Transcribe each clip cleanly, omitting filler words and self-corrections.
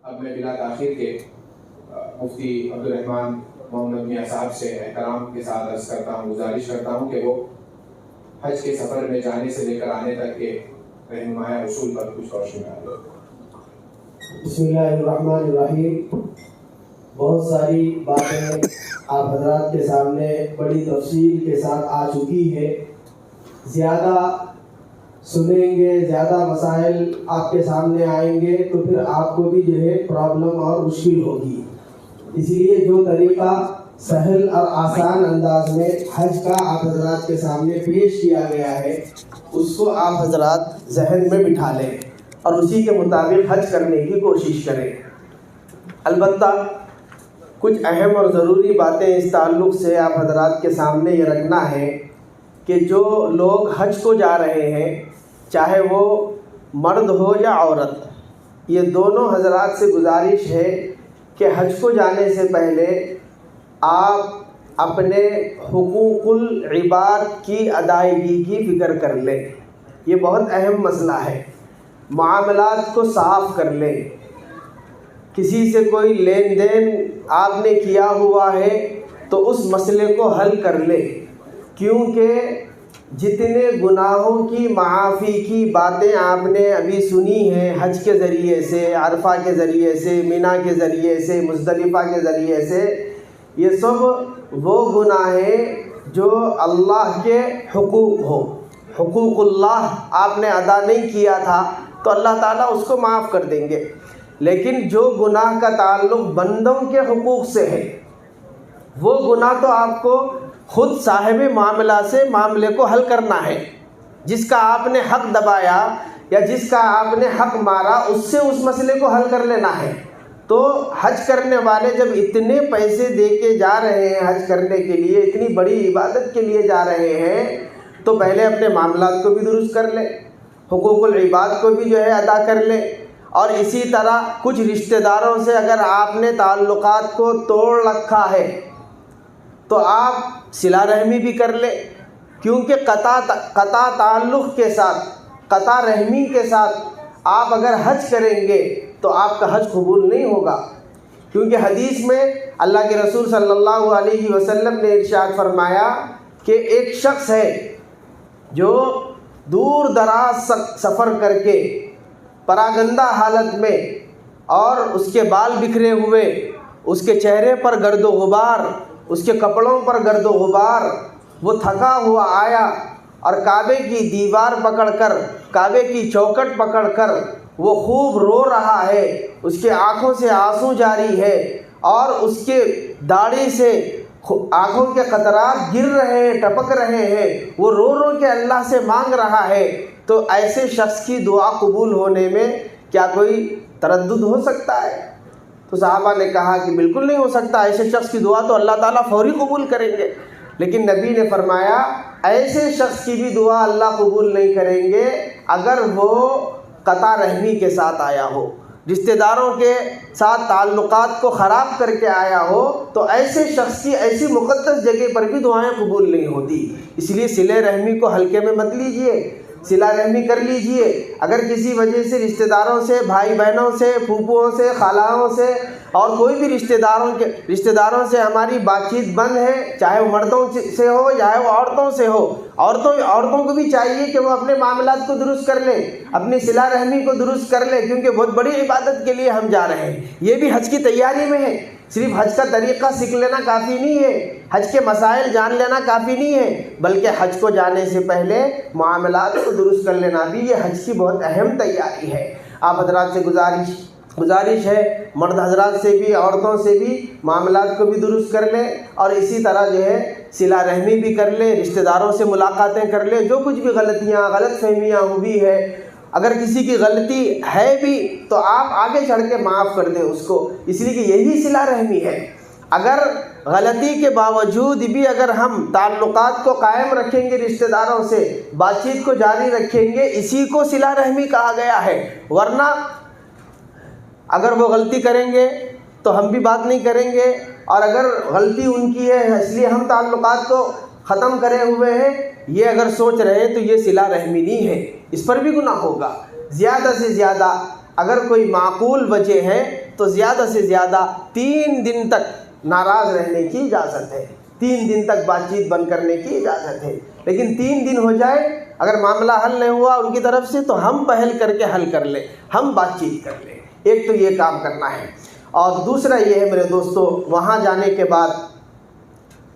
اب میں بلا تاخیر کے مفتی عبدالرحمن محمد میاں صاحب سے احترام کے ساتھ عرض کرتا ہوں، گزارش کرتا ہوں کہ وہ حج کے سفر میں جانے سے لے کر آنے تک کے رہنمائی اصول پر کچھ روشنی ڈالیں۔ بسم اللہ الرحمن الرحیم۔ بہت ساری باتیں آپ حضرات کے سامنے بڑی تفصیل کے ساتھ آ چکی ہے، زیادہ سنیں گے، زیادہ مسائل آپ کے سامنے آئیں گے تو پھر آپ کو بھی جو ہے پرابلم اور مشکل ہوگی۔ اسی لیے جو طریقہ سہل اور آسان انداز میں حج کا آپ حضرات کے سامنے پیش کیا گیا ہے اس کو آپ حضرات ذہن میں بٹھا لیں اور اسی کے مطابق حج کرنے کی کوشش کریں۔ البتہ کچھ اہم اور ضروری باتیں اس تعلق سے آپ حضرات کے سامنے یہ رکھنا ہے کہ جو لوگ حج کو جا رہے ہیں، چاہے وہ مرد ہو یا عورت، یہ دونوں حضرات سے گزارش ہے کہ حج کو جانے سے پہلے آپ اپنے حقوق العباد کی ادائیگی کی فکر کر لیں۔ یہ بہت اہم مسئلہ ہے۔ معاملات کو صاف کر لیں۔ کسی سے کوئی لین دین آپ نے کیا ہوا ہے تو اس مسئلے کو حل کر لیں، کیونکہ جتنے گناہوں کی معافی کی باتیں آپ نے ابھی سنی ہیں حج کے ذریعے سے، عرفہ کے ذریعے سے، مینا کے ذریعے سے، مزدلفہ کے ذریعے سے، یہ سب وہ گناہ ہیں جو اللہ کے حقوق ہو، حقوق اللہ آپ نے ادا نہیں کیا تھا تو اللہ تعالیٰ اس کو معاف کر دیں گے۔ لیکن جو گناہ کا تعلق بندوں کے حقوق سے ہے، وہ گناہ تو آپ کو خود صاحب معاملہ سے معاملے کو حل کرنا ہے۔ جس کا آپ نے حق دبایا یا جس کا آپ نے حق مارا، اس سے اس مسئلے کو حل کر لینا ہے۔ تو حج کرنے والے جب اتنے پیسے دے کے جا رہے ہیں حج کرنے کے لیے، اتنی بڑی عبادت کے لیے جا رہے ہیں، تو پہلے اپنے معاملات کو بھی درست کر لیں، حقوق العباد کو بھی جو ہے ادا کر لیں۔ اور اسی طرح کچھ رشتہ داروں سے اگر آپ نے تعلقات کو توڑ رکھا ہے تو آپ صلہ رحمی بھی کر لیں، کیونکہ قطع تعلق کے ساتھ، قطع رحمی کے ساتھ آپ اگر حج کریں گے تو آپ کا حج قبول نہیں ہوگا۔ کیونکہ حدیث میں اللہ کے رسول صلی اللہ علیہ وسلم نے ارشاد فرمایا کہ ایک شخص ہے جو دور دراز سفر کر کے پراگندہ حالت میں، اور اس کے بال بکھرے ہوئے، اس کے چہرے پر گرد و غبار، اس کے کپڑوں پر گرد و غبار، وہ تھکا ہوا آیا اور کعبے کی دیوار پکڑ کر، کعبے کی چوکٹ پکڑ کر وہ خوب رو رہا ہے، اس کے آنکھوں سے آنسو جاری ہے اور اس کے داڑھی سے آنکھوں کے قطرات گر رہے ہیں، ٹپک رہے ہیں، وہ رو رو کے اللہ سے مانگ رہا ہے، تو ایسے شخص کی دعا قبول ہونے میں کیا کوئی تردد ہو سکتا ہے؟ تو صحابہ نے کہا کہ بالکل نہیں ہو سکتا، ایسے شخص کی دعا تو اللہ تعالیٰ فوری قبول کریں گے۔ لیکن نبی نے فرمایا ایسے شخص کی بھی دعا اللہ قبول نہیں کریں گے اگر وہ قطع رحمی کے ساتھ آیا ہو، رشتہ داروں کے ساتھ تعلقات کو خراب کر کے آیا ہو، تو ایسے شخص کی ایسی مقدس جگہ پر بھی دعائیں قبول نہیں ہوتی۔ اس لیے صلہ رحمی کو ہلکے میں مت لیجئے، صلہ رحمی کر لیجئے۔ اگر کسی وجہ سے رشتہ داروں سے، بھائی بہنوں سے، پھوپھوؤں سے، خالوں سے اور کوئی بھی رشتہ داروں سے ہماری بات چیت بند ہے، چاہے وہ مردوں سے ہو یا وہ عورتوں سے ہو، عورتوں کو بھی چاہیے کہ وہ اپنے معاملات کو درست کر لیں، اپنی صلہ رحمی کو درست کر لیں، کیونکہ بہت بڑی عبادت کے لیے ہم جا رہے ہیں۔ یہ بھی حج کی تیاری میں ہے۔ صرف حج کا طریقہ سیکھ لینا کافی نہیں ہے، حج کے مسائل جان لینا کافی نہیں ہے، بلکہ حج کو جانے سے پہلے معاملات کو درست کر لینا بھی یہ حج کی بہت اہم تیاری ہے۔ آپ حضرات سے گزارش ہے، مرد حضرات سے بھی، عورتوں سے بھی معاملات کو بھی درست کر لیں، اور اسی طرح جو ہے صلہ رحمی بھی کر لیں، رشتہ داروں سے ملاقاتیں کر لیں۔ جو کچھ بھی غلطیاں، غلط فہمیاں ہوئی ہے، اگر کسی کی غلطی ہے بھی تو آپ آگے چڑھ کے معاف کر دیں اس کو، اس لیے کہ یہی صلہ رحمی ہے۔ اگر غلطی کے باوجود بھی اگر ہم تعلقات کو قائم رکھیں گے، رشتہ داروں سے بات چیت کو جاری رکھیں گے، اسی کو صلہ رحمی کہا گیا ہے۔ ورنہ اگر وہ غلطی کریں گے تو ہم بھی بات نہیں کریں گے، اور اگر غلطی ان کی ہے اس لیے ہم تعلقات کو ختم کرے ہوئے ہیں، یہ اگر سوچ رہے ہیں تو یہ صلہ رحمی نہیں ہے، اس پر بھی گناہ ہوگا۔ زیادہ سے زیادہ اگر کوئی معقول وجہ ہے تو زیادہ سے زیادہ 3 دن تک ناراض رہنے کی اجازت ہے، 3 دن تک بات چیت بند کرنے کی اجازت ہے۔ لیکن 3 دن ہو جائے اگر معاملہ حل نہیں ہوا ان کی طرف سے تو ہم پہل کر کے حل کر لیں، ہم بات چیت کر لیں۔ ایک تو یہ کام کرنا ہے، اور دوسرا یہ ہے میرے دوستو، وہاں جانے کے بعد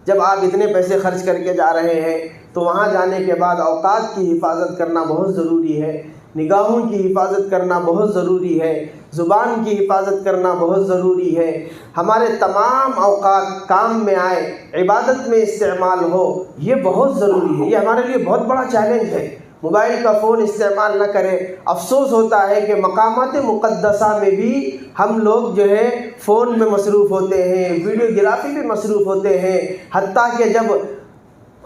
جب آپ اتنے پیسے خرچ کر کے جا رہے ہیں تو وہاں جانے کے بعد اوقات کی حفاظت کرنا بہت ضروری ہے، نگاہوں کی حفاظت کرنا بہت ضروری ہے، زبان کی حفاظت کرنا بہت ضروری ہے۔ ہمارے تمام اوقات کام میں آئے، عبادت میں استعمال ہو، یہ بہت ضروری ہے۔ یہ ہمارے لیے بہت بڑا چیلنج ہے۔ موبائل کا فون استعمال نہ کریں۔ افسوس ہوتا ہے کہ مقامات مقدسہ میں بھی ہم لوگ جو ہے فون میں مصروف ہوتے ہیں، ویڈیو گرافی میں مصروف ہوتے ہیں، حتیٰ کہ جب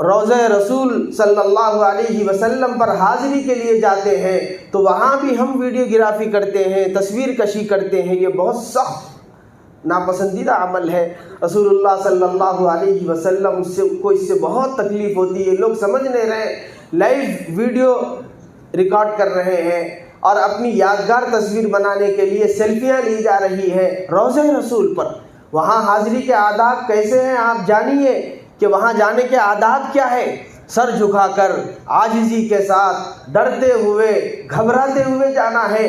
روضہ رسول صلی اللہ علیہ وسلم پر حاضری کے لیے جاتے ہیں تو وہاں بھی ہم ویڈیو گرافی کرتے ہیں، تصویر کشی کرتے ہیں۔ یہ بہت سخت ناپسندیدہ عمل ہے۔ رسول اللہ صلی اللہ علیہ وسلم کو اس سے بہت تکلیف ہوتی ہے۔ لوگ سمجھ نہیں رہے، لائیو ویڈیو ریکارڈ کر رہے ہیں اور اپنی یادگار تصویر بنانے کے لیے سیلفیاں لی جا رہی ہے روضہ رسول پر۔ وہاں حاضری کے آداب کیسے ہیں آپ جانیے کہ وہاں جانے کے آداب کیا ہے۔ سر جھکا کر عاجزی کے ساتھ، ڈرتے ہوئے، گھبراتے ہوئے جانا ہے،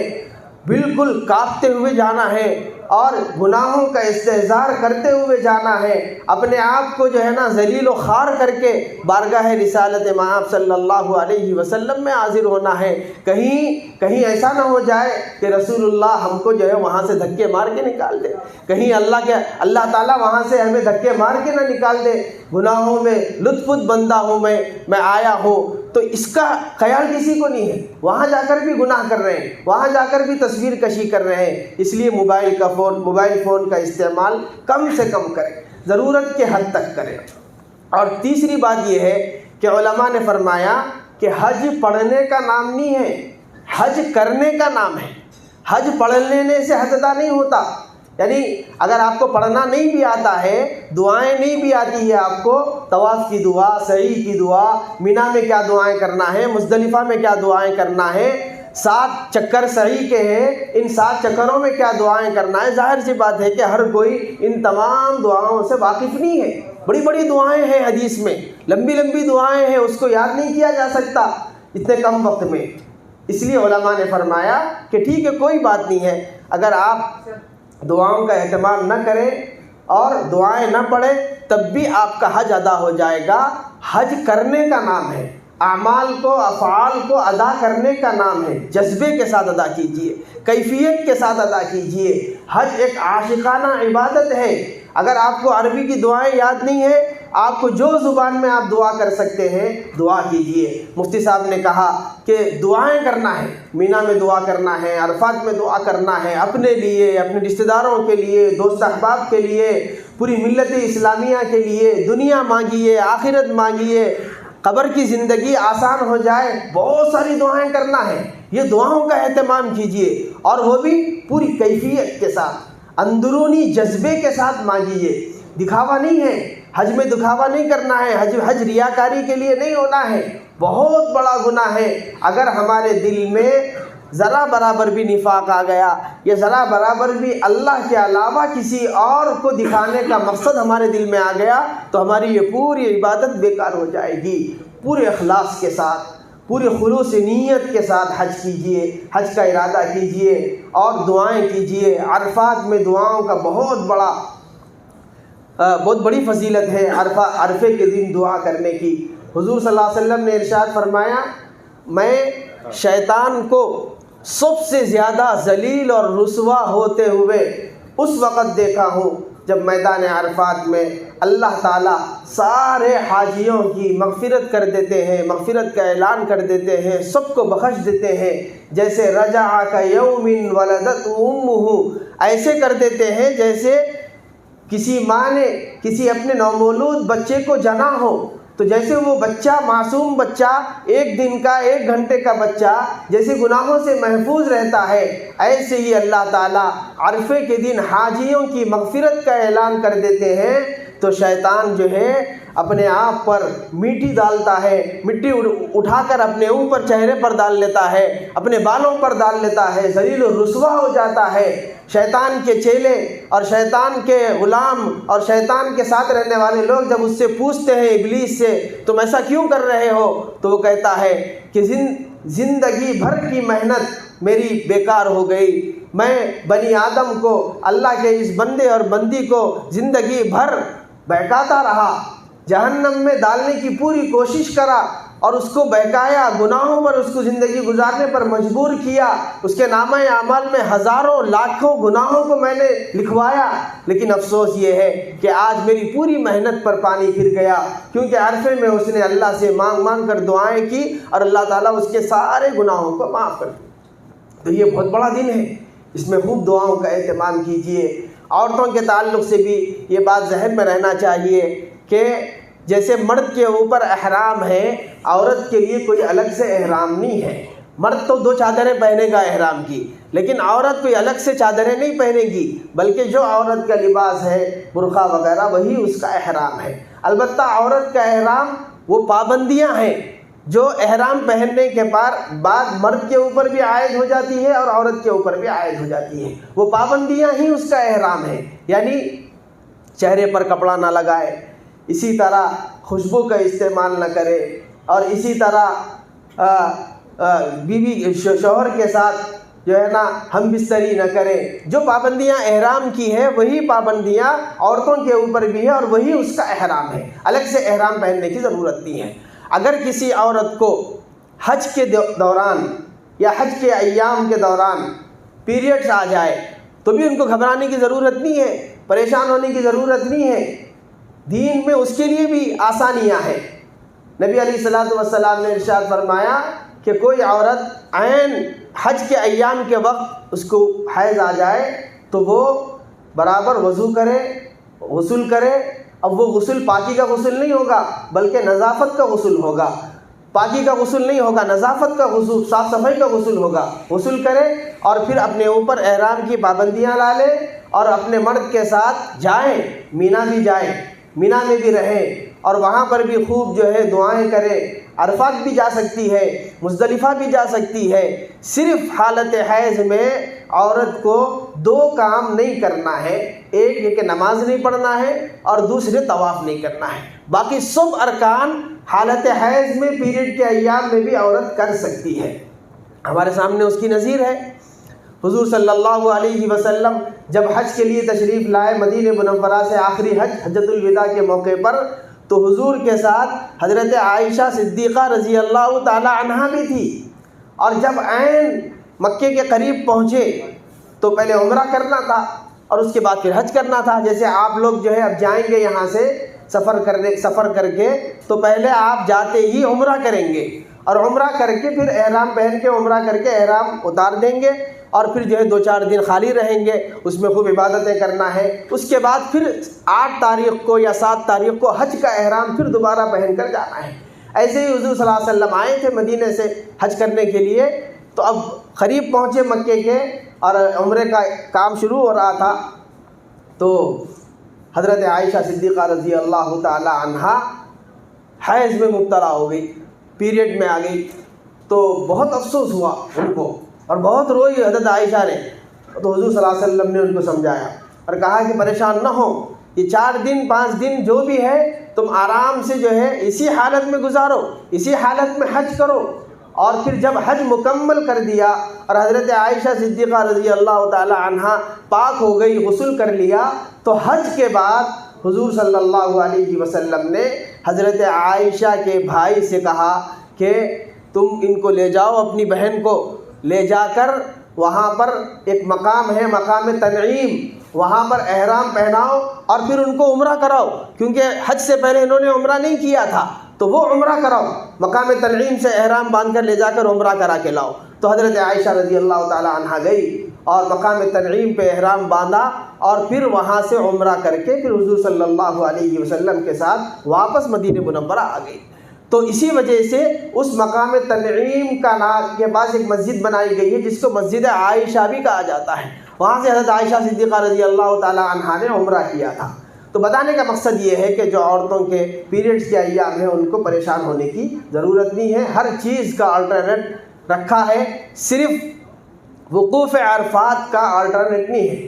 بالکل کانپتے ہوئے جانا ہے، اور گناہوں کا استحضار کرتے ہوئے جانا ہے۔ اپنے آپ کو جو ہے نا ذلیل و خوار کر کے بارگاہ رسالت مآب صلی اللہ علیہ وسلم میں حاضر ہونا ہے۔ کہیں ایسا نہ ہو جائے کہ رسول اللہ ہم کو جو ہے وہاں سے دھکے مار کے نکال دے، کہیں اللہ تعالیٰ وہاں سے ہمیں دھکے مار کے نہ نکال دے۔ گناہوں میں لطف بندہ ہوں میں آیا ہوں، تو اس کا خیال کسی کو نہیں ہے۔ وہاں جا کر بھی گناہ کر رہے ہیں، وہاں جا کر بھی تصویر کشی کر رہے ہیں۔ اس لیے موبائل فون کا استعمال کم سے کم کریں، ضرورت کے حد تک کریں۔ اور تیسری بات یہ ہے کہ علماء نے فرمایا کہ حج پڑھنے کا نام نہیں ہے، حج کرنے کا نام ہے۔ حج پڑھ لینے سے حج ادا نہیں ہوتا۔ یعنی اگر آپ کو پڑھنا نہیں بھی آتا ہے، دعائیں نہیں بھی آتی ہے آپ کو، طواف کی دعا، سعی کی دعا، مینا میں کیا دعائیں کرنا ہے، مزدلفہ میں کیا دعائیں کرنا ہے، 7 چکر سعی کے ہیں، ان 7 چکروں میں کیا دعائیں کرنا ہے، ظاہر سی بات ہے کہ ہر کوئی ان تمام دعاؤں سے واقف نہیں ہے۔ بڑی بڑی دعائیں ہیں حدیث میں، لمبی لمبی دعائیں ہیں، اس کو یاد نہیں کیا جا سکتا اتنے کم وقت میں۔ اس لیے علماء نے فرمایا کہ ٹھیک ہے، کوئی بات نہیں ہے، اگر آپ دعاؤں کا اہتمام نہ کریں اور دعائیں نہ پڑھیں تب بھی آپ کا حج ادا ہو جائے گا۔ حج کرنے کا نام ہے، اعمال کو، افعال کو ادا کرنے کا نام ہے۔ جذبے کے ساتھ ادا کیجئے، کیفیت کے ساتھ ادا کیجئے۔ حج ایک عاشقانہ عبادت ہے۔ اگر آپ کو عربی کی دعائیں یاد نہیں ہیں، آپ کو جو زبان میں آپ دعا کر سکتے ہیں دعا کیجئے۔ مفتی صاحب نے کہا کہ دعائیں کرنا ہے، مینا میں دعا کرنا ہے، عرفات میں دعا کرنا ہے، اپنے لیے، اپنے رشتہ داروں کے لیے، دوست احباب کے لیے، پوری ملت اسلامیہ کے لیے۔ دنیا مانگیے، آخرت مانگیے، قبر کی زندگی آسان ہو جائے، بہت ساری دعائیں کرنا ہے۔ یہ دعاؤں کا اہتمام کیجئے، اور وہ بھی پوری کیفیت کے ساتھ، اندرونی جذبے کے ساتھ مانگیے۔ دکھاوا نہیں ہے، حج میں دکھاوا نہیں کرنا ہے، حج ریاکاری کے لیے نہیں ہونا ہے۔ بہت بڑا گناہ ہے اگر ہمارے دل میں ذرا برابر بھی نفاق آ گیا، یا ذرا برابر بھی اللہ کے علاوہ کسی اور کو دکھانے کا مقصد ہمارے دل میں آ گیا تو ہماری یہ پوری عبادت بیکار ہو جائے گی۔ پورے اخلاص کے ساتھ، پورے خلوص نیت کے ساتھ حج کیجئے، حج کا ارادہ کیجئے اور دعائیں کیجئے۔ عرفات میں دعاؤں کا بہت بڑی فضیلت ہے عرفے کے دن دعا کرنے کی۔ حضور صلی اللہ علیہ وسلم نے ارشاد فرمایا، میں شیطان کو سب سے زیادہ ذلیل اور رسوا ہوتے ہوئے اس وقت دیکھا ہوں جب میدان عرفات میں اللہ تعالیٰ سارے حاجیوں کی مغفرت کر دیتے ہیں، مغفرت کا اعلان کر دیتے ہیں، سب کو بخش دیتے ہیں، جیسے رجع کیوم ولدت امہ، ایسے کر دیتے ہیں جیسے کسی ماں نے کسی اپنے نومولود بچے کو جنا ہو، تو جیسے وہ بچہ، معصوم بچہ، 1 دن کا، 1 گھنٹے کا بچہ جیسے گناہوں سے محفوظ رہتا ہے، ایسے ہی اللہ تعالیٰ عرفے کے دن حاجیوں کی مغفرت کا اعلان کر دیتے ہیں۔ تو شیطان جو ہے اپنے آپ پر مٹی ڈالتا ہے، مٹی اٹھا کر اپنے اوپر چہرے پر ڈال لیتا ہے، اپنے بالوں پر ڈال لیتا ہے، ذلیل و رسوا ہو جاتا ہے۔ شیطان کے چیلے اور شیطان کے غلام اور شیطان کے ساتھ رہنے والے لوگ جب اس سے پوچھتے ہیں ابلیس سے تم ایسا کیوں کر رہے ہو، تو وہ کہتا ہے کہ زندگی بھر کی محنت میری بیکار ہو گئی، میں بنی آدم کو، اللہ کے اس بندے اور بندی کو زندگی بھر بہکاتا رہا، جہنم میں ڈالنے کی پوری کوشش کرا اور اس کو بہکایا، گناہوں پر اس کو زندگی گزارنے پر مجبور کیا، اس کے نامہ اعمال میں ہزاروں لاکھوں گناہوں کو میں نے لکھوایا، لیکن افسوس یہ ہے کہ آج میری پوری محنت پر پانی پھر گیا، کیونکہ عرفے میں اس نے اللہ سے مانگ مانگ کر دعائیں کی اور اللہ تعالیٰ اس کے سارے گناہوں کو معاف کر دیا۔ تو یہ بہت بڑا دن ہے، اس میں خوب دعاؤں کا اہتمام کیجیے۔ عورتوں کے تعلق سے بھی یہ بات ذہن میں رہنا چاہیے کہ جیسے مرد کے اوپر احرام ہے، عورت کے لیے کوئی الگ سے احرام نہیں ہے۔ مرد تو 2 چادریں پہنے گا احرام کی، لیکن عورت کوئی الگ سے چادریں نہیں پہنے گی، بلکہ جو عورت کا لباس ہے برقع وغیرہ وہی اس کا احرام ہے۔ البتہ عورت کا احرام وہ پابندیاں ہیں جو احرام پہننے کے بعد مرد کے اوپر بھی عائد ہو جاتی ہے اور عورت کے اوپر بھی عائد ہو جاتی ہے، وہ پابندیاں ہی اس کا احرام ہے، یعنی چہرے پر کپڑا نہ لگائے، اسی طرح خوشبو کا استعمال نہ کرے، اور اسی طرح بیوی شوہر کے ساتھ جو ہے نا ہم بستری نہ کرے۔ جو پابندیاں احرام کی ہے وہی پابندیاں عورتوں کے اوپر بھی ہے اور وہی اس کا احرام ہے، الگ سے احرام پہننے کی ضرورت نہیں ہے۔ اگر کسی عورت کو حج کے دوران یا حج کے ایام کے دوران پیریڈز آ جائے تو بھی ان کو گھبرانے کی ضرورت نہیں ہے، پریشان ہونے کی ضرورت نہیں ہے، دین میں اس کے لیے بھی آسانیاں ہیں۔ نبی علیہ الصلوۃ والسلام نے ارشاد فرمایا کہ کوئی عورت عین حج کے ایام کے وقت اس کو حیض آ جائے تو وہ برابر وضو کرے، غسل کرے۔ اب وہ غسل پاکی کا غسل نہیں ہوگا بلکہ نظافت کا غسل ہوگا، پاکی کا غسل نہیں ہوگا، نظافت کا غسل، صاف صفائی کا غسل ہوگا۔ غسل کرے اور پھر اپنے اوپر احرام کی پابندیاں لا لے اور اپنے مرد کے ساتھ جائیں، مینا بھی جائیں، مینا میں بھی رہیں اور وہاں پر بھی خوب جو ہے دعائیں کریں۔ عرفات بھی جا سکتی ہے، مزدلفہ بھی جا سکتی ہے۔ صرف حالت حیض میں عورت کو 2 کام نہیں کرنا ہے، ایک یہ کہ نماز نہیں پڑھنا ہے اور دوسرے طواف نہیں کرنا ہے، باقی سب ارکان حالت حیض میں پیریڈ کے ایام میں بھی عورت کر سکتی ہے۔ ہمارے سامنے اس کی نظیر ہے، حضور صلی اللہ علیہ وسلم جب حج کے لیے تشریف لائے مدینہ منورہ سے، آخری حج حجۃ الوداع کے موقع پر، تو حضور کے ساتھ حضرت عائشہ صدیقہ رضی اللہ تعالی عنہا بھی تھی، اور جب عین مکے کے قریب پہنچے تو پہلے عمرہ کرنا تھا اور اس کے بعد پھر حج کرنا تھا۔ جیسے آپ لوگ جو ہے اب جائیں گے یہاں سے سفر کر کے، تو پہلے آپ جاتے ہی عمرہ کریں گے اور عمرہ کر کے پھر احرام پہن کے عمرہ کر کے احرام اتار دیں گے اور پھر جو ہے 2-4 دن خالی رہیں گے، اس میں خوب عبادتیں کرنا ہے۔ اس کے بعد پھر 8 تاریخ کو یا 7 تاریخ کو حج کا احرام پھر دوبارہ پہن کر جانا ہے۔ ایسے ہی حضور صلی اللہ علیہ وسلم آئے تھے مدینے سے حج کرنے کے لیے، تو اب قریب پہنچے مکے کے اور عمرے کا کام شروع ہو رہا تھا، تو حضرت عائشہ صدیقہ رضی اللہ تعالی عنہا حیض میں مبتلا ہو گئی، پیریڈ میں آ گئی، تو بہت افسوس ہوا ان کو اور بہت روئی حضرت عائشہ نے۔ تو حضور صلی اللہ علیہ وسلم نے ان کو سمجھایا اور کہا کہ پریشان نہ ہو، یہ 4 دن 5 دن جو بھی ہے تم آرام سے جو ہے اسی حالت میں گزارو، اسی حالت میں حج کرو۔ اور پھر جب حج مکمل کر دیا اور حضرت عائشہ صدیقہ رضی اللہ تعالی عنہا پاک ہو گئی، غسل کر لیا، تو حج کے بعد حضور صلی اللہ علیہ وسلم نے حضرت عائشہ کے بھائی سے کہا کہ تم ان کو لے جاؤ، اپنی بہن کو لے جا کر وہاں پر ایک مقام ہے مقام تنعیم، وہاں پر احرام پہناؤ اور پھر ان کو عمرہ کراؤ، کیونکہ حج سے پہلے انہوں نے عمرہ نہیں کیا تھا، تو وہ عمرہ کراؤ، مقام تنعیم سے احرام باندھ کر لے جا کر عمرہ کرا کے لاؤ۔ تو حضرت عائشہ رضی اللہ تعالی عنہا گئی اور مقام تنعیم پہ احرام باندھا اور پھر وہاں سے عمرہ کر کے پھر حضور صلی اللہ علیہ وسلم کے ساتھ واپس مدینہ منورہ آ گئی۔ تو اسی وجہ سے اس مقام تنعیم کا نام کے پاس ایک مسجد بنائی گئی ہے جس کو مسجد عائشہ بھی کہا جاتا ہے، وہاں سے حضرت عائشہ صدیقہ رضی اللہ تعالی عنہا نے عمرہ کیا تھا۔ تو بتانے کا مقصد یہ ہے کہ جو عورتوں کے پیریڈز کے ایام ہیں ان کو پریشان ہونے کی ضرورت نہیں ہے، ہر چیز کا آلٹرنیٹ رکھا ہے، صرف وقوف عرفات کا آلٹرنیٹ نہیں ہے،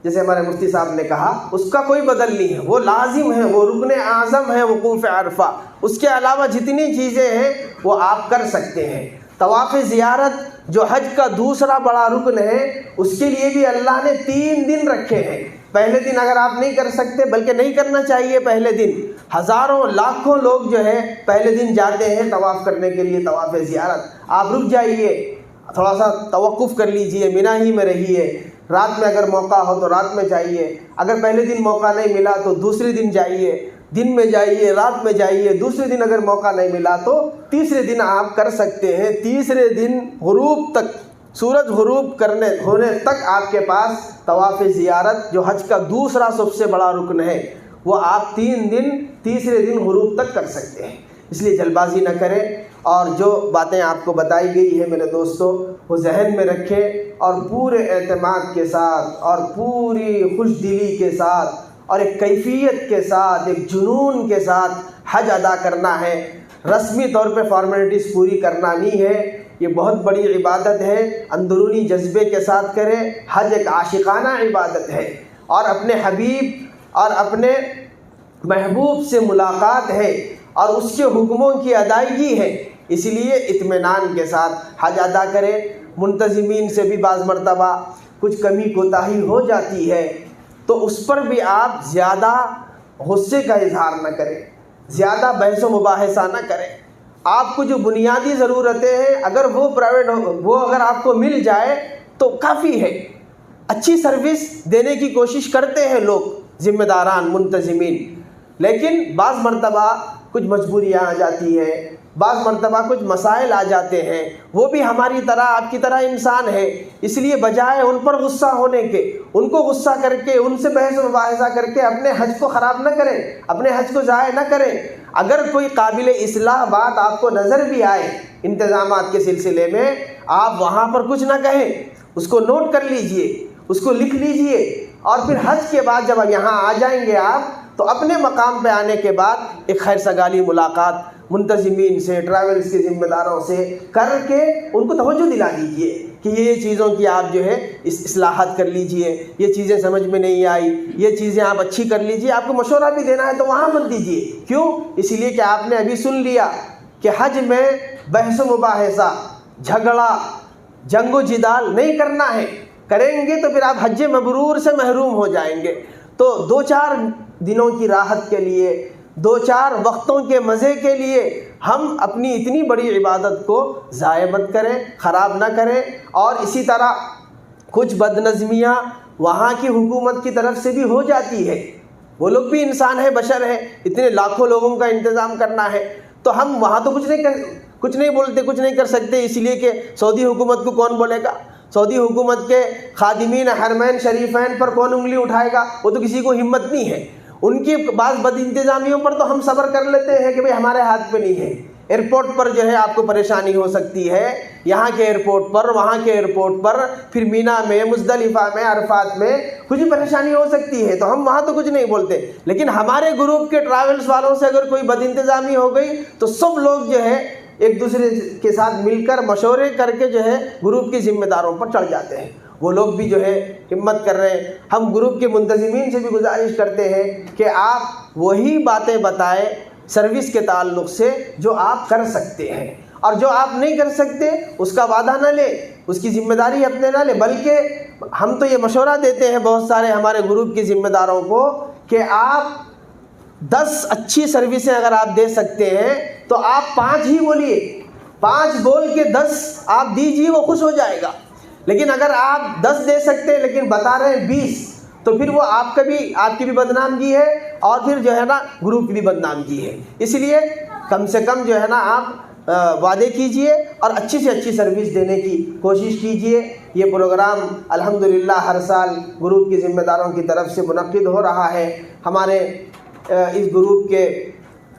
جیسے ہمارے مفتی صاحب نے کہا اس کا کوئی بدل نہیں ہے، وہ لازم ہے، وہ رکن اعظم ہے وقوف عرفہ، اس کے علاوہ جتنی چیزیں ہیں وہ آپ کر سکتے ہیں۔ طواف زیارت جو حج کا دوسرا بڑا رکن ہے، اس کے لیے بھی اللہ نے 3 دن رکھے ہیں۔ پہلے دن اگر آپ نہیں کر سکتے، بلکہ نہیں کرنا چاہیے پہلے دن، ہزاروں لاکھوں لوگ جو ہے پہلے دن جاتے ہیں طواف کرنے کے لیے، طواف زیارت، آپ رک جائیے، تھوڑا سا توقف کر لیجئے، مینا ہی میں رہیے، رات میں اگر موقع ہو تو رات میں جائیے، اگر پہلے دن موقع نہیں ملا تو دوسرے دن جائیے، دن میں جائیے، رات میں جائیے، دوسرے دن اگر موقع نہیں ملا تو تیسرے دن آپ کر سکتے ہیں۔ تیسرے دن غروب تک، سورج غروب ہونے تک آپ کے پاس طواف زیارت جو حج کا دوسرا سب سے بڑا رکن ہے، وہ آپ 3 دن تیسرے دن غروب تک کر سکتے ہیں۔ اس لیے جلد بازی نہ کریں، اور جو باتیں آپ کو بتائی گئی ہیں میرے دوستو وہ ذہن میں رکھیں، اور پورے اعتماد کے ساتھ اور پوری خوش دلی کے ساتھ اور ایک کیفیت کے ساتھ، ایک جنون کے ساتھ حج ادا کرنا ہے۔ رسمی طور پہ فارمیلٹیز پوری کرنا نہیں ہے، یہ بہت بڑی عبادت ہے، اندرونی جذبے کے ساتھ کریں۔ حج ایک عاشقانہ عبادت ہے، اور اپنے حبیب اور اپنے محبوب سے ملاقات ہے، اور اس کے حکموں کی ادائیگی ہے، اس لیے اطمینان کے ساتھ حج ادا کریں۔ منتظمین سے بھی بعض مرتبہ کچھ کمی کوتاہی ہو جاتی ہے تو اس پر بھی آپ زیادہ غصے کا اظہار نہ کریں، زیادہ بحث و مباحثہ نہ کریں۔ آپ کو جو بنیادی ضرورتیں ہیں اگر وہ اگر آپ کو مل جائے تو کافی ہے۔ اچھی سروس دینے کی کوشش کرتے ہیں لوگ، ذمہ داران، منتظمین، لیکن بعض مرتبہ کچھ مجبوریاں آ جاتی ہیں، بعض مرتبہ کچھ مسائل آ جاتے ہیں، وہ بھی ہماری طرح آپ کی طرح انسان ہے، اس لیے بجائے ان پر غصہ ہونے کے، ان کو غصہ کر کے، ان سے بحث و مباحثہ کر کے اپنے حج کو خراب نہ کریں، اپنے حج کو ضائع نہ کریں۔ اگر کوئی قابل اصلاح بات آپ کو نظر بھی آئے انتظامات کے سلسلے میں، آپ وہاں پر کچھ نہ کہیں، اس کو نوٹ کر لیجئے، اس کو لکھ لیجئے، اور پھر حج کے بعد جب یہاں آ جائیں گے آپ تو اپنے مقام پہ آنے کے بعد ایک خیر سگالی ملاقات منتظمین سے، ٹریولز کے ذمہ داروں سے کر کے ان کو توجہ دلا دیجئے کہ یہ چیزوں کی آپ جو ہے اصلاحات کر لیجئے، یہ چیزیں سمجھ میں نہیں آئی، یہ چیزیں آپ اچھی کر لیجئے۔ آپ کو مشورہ بھی دینا ہے تو وہاں مت دیجئے، کیوں؟ اس لیے کہ آپ نے ابھی سن لیا کہ حج میں بحث و مباحثہ، جھگڑا، جنگ و جدال نہیں کرنا ہے، کریں گے تو پھر آپ حج مبرور سے محروم ہو جائیں گے۔ تو 2-4 دنوں کی راحت کے لیے، 2-4 وقتوں کے مزے کے لیے ہم اپنی اتنی بڑی عبادت کو ضائع مت کریں، خراب نہ کریں۔ اور اسی طرح کچھ بدنظمیاں وہاں کی حکومت کی طرف سے بھی ہو جاتی ہے، وہ لوگ بھی انسان ہے، بشر ہے، اتنے لاکھوں لوگوں کا انتظام کرنا ہے، تو ہم وہاں تو کچھ نہیں بولتے، کچھ نہیں کر سکتے، اس لیے کہ سعودی حکومت کو کون بولے گا؟ سعودی حکومت کے خادمین حرمین شریفین پر کون انگلی اٹھائے گا؟ وہ تو کسی کو ہمت نہیں ہے۔ ان کی بعض بد انتظامیوں پر تو ہم صبر کر لیتے ہیں کہ بھئی ہمارے ہاتھ پہ نہیں ہے۔ ایئرپورٹ پر جو ہے آپ کو پریشانی ہو سکتی ہے، یہاں کے ایئرپورٹ پر، وہاں کے ایئرپورٹ پر، پھر مینا میں، مزدلفہ میں، عرفات میں کچھ پریشانی ہو سکتی ہے، تو ہم وہاں تو کچھ نہیں بولتے، لیکن ہمارے گروپ کے ٹریولز والوں سے اگر کوئی بد انتظامی ہو گئی تو سب لوگ جو ہے ایک دوسرے کے ساتھ مل کر مشورے کر کے جو ہے گروپ کے ذمہ داروں پر چڑھ جاتے ہیں، وہ لوگ بھی جو ہے ہمت کر رہے ہیں۔ ہم گروپ کے منتظمین سے بھی گزارش کرتے ہیں کہ آپ وہی باتیں بتائیں سروس کے تعلق سے جو آپ کر سکتے ہیں، اور جو آپ نہیں کر سکتے اس کا وعدہ نہ لیں، اس کی ذمہ داری اپنے نہ لیں، بلکہ ہم تو یہ مشورہ دیتے ہیں بہت سارے ہمارے گروپ کے ذمہ داروں کو کہ آپ 10 اچھی سروسیں اگر آپ دے سکتے ہیں تو آپ 5 ہی بولیے، 5 بول کے 10 آپ دیجیے، وہ خوش ہو جائے گا۔ لیکن اگر آپ 10 دے سکتے ہیں لیکن بتا رہے ہیں 20، تو پھر وہ آپ کی بھی بدنامگی ہے، اور پھر جو ہے نا گروپ کی بھی بدنامگی ہے۔ اس لیے کم سے کم جو ہے نا آپ وعدے کیجئے اور اچھی سے اچھی سروس دینے کی کوشش کیجئے۔ یہ پروگرام الحمدللہ ہر سال گروپ کے ذمہ داروں کی طرف سے منعقد ہو رہا ہے۔ ہمارے اس گروپ کے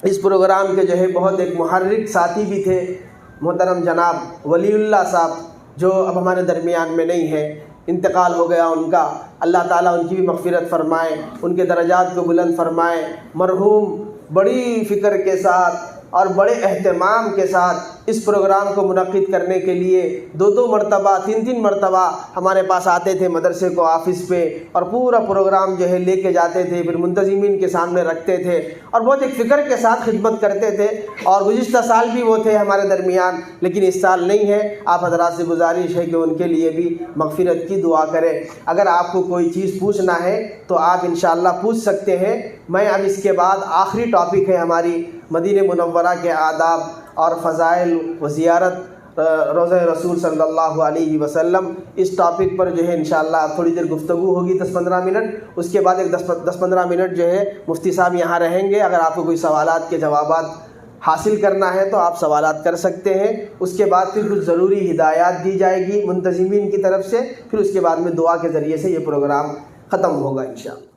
اس پروگرام کے جو ہے بہت ایک محرک ساتھی بھی تھے، محترم جناب ولی اللہ صاحب، جو اب ہمارے درمیان میں نہیں ہے۔ انتقال ہو گیا ان کا، اللہ تعالیٰ ان کی بھی مغفرت فرمائے، ان کے درجات کو بلند فرمائے۔ مرحوم بڑی فکر کے ساتھ اور بڑے اہتمام کے ساتھ اس پروگرام کو منعقد کرنے کے لیے دو مرتبہ تین مرتبہ ہمارے پاس آتے تھے مدرسے کو آفس پہ، اور پورا پروگرام جو ہے لے کے جاتے تھے، پھر منتظمین کے سامنے رکھتے تھے اور بہت ایک فکر کے ساتھ خدمت کرتے تھے۔ اور گزشتہ سال بھی وہ تھے ہمارے درمیان، لیکن اس سال نہیں ہے۔ آپ حضرات سے گزارش ہے کہ ان کے لیے بھی مغفرت کی دعا کریں۔ اگر آپ کو کوئی چیز پوچھنا ہے تو آپ انشاءاللہ پوچھ سکتے ہیں۔ میں اب اس کے بعد آخری ٹاپک ہے ہماری مدینہ منورہ کے آداب اور فضائل و زیارت روضہ رسول صلی اللہ علیہ وسلم، اس ٹاپک پر جو ہے انشاءاللہ تھوڑی دیر گفتگو ہوگی 10-15 منٹ۔ اس کے بعد ایک 10-15 منٹ جو ہے مفتی صاحب یہاں رہیں گے۔ اگر آپ کو کوئی سوالات کے جوابات حاصل کرنا ہے تو آپ سوالات کر سکتے ہیں۔ اس کے بعد پھر کچھ ضروری ہدایات دی جائے گی منتظمین کی طرف سے، پھر اس کے بعد میں دعا کے ذریعے سے یہ پروگرام ختم ہوگا انشاءاللہ۔